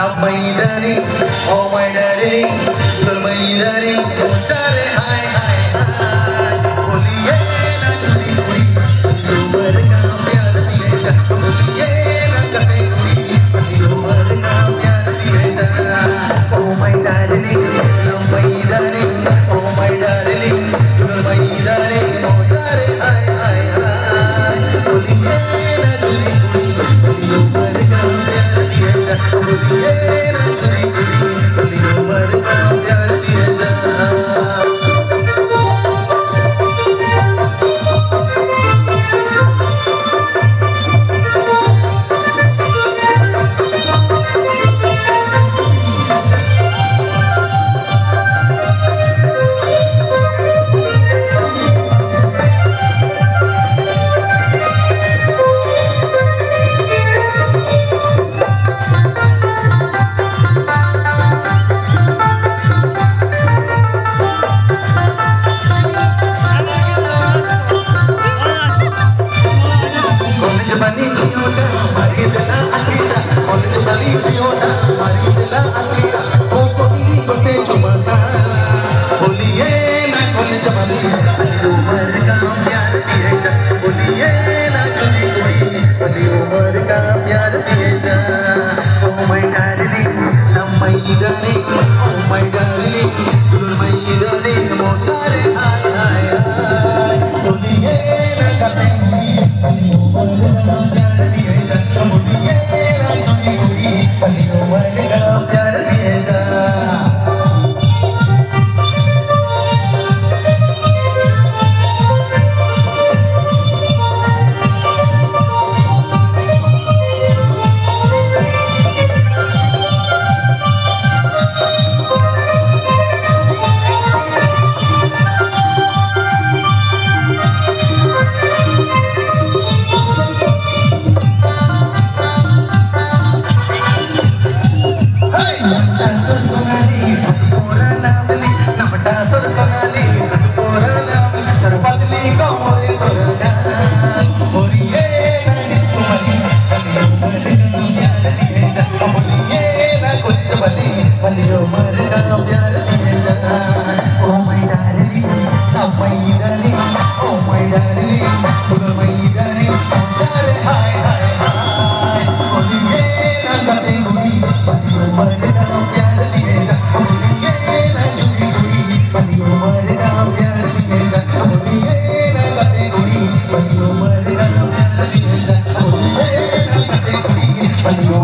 love my darling, oh my darling, you're my darling, oh darling, hi hi hi. बोलिए ना चुरी चुरी, उम्र का प्यार पिएगा. बोलिए ना कहे कोई, उम्र का प्यार पिएगा. Oh my darling, you're my darling, oh my darling, you're my darling, oh darling, hi hi hi. बोलिए ना चुरी चुरी, उम्र का प्यार पिएगा. बोलिए ना चुरी चुरी, उम्र का प्यार पिएगा. कॉलेज वाली चियोटा हमारी दिला अकेला कॉलेज वाली चियोटा हमारी दिला अकेला ओ कोई कोटे चुमाता बोलिए ना कॉलेज वाली उम्र का प्यार पिएगा बोलिए ना चुनी कोई वाली उम्र का प्यार पिएगा oh my darling love my darling oh my darling you're my darling Motare हाय हाय हाय बोलिए ना कटे हुई वाली उम्र का प्यार पिएगा बोलिए ना चुनी कोई वाली उम्र का प्यार पिएगा. When you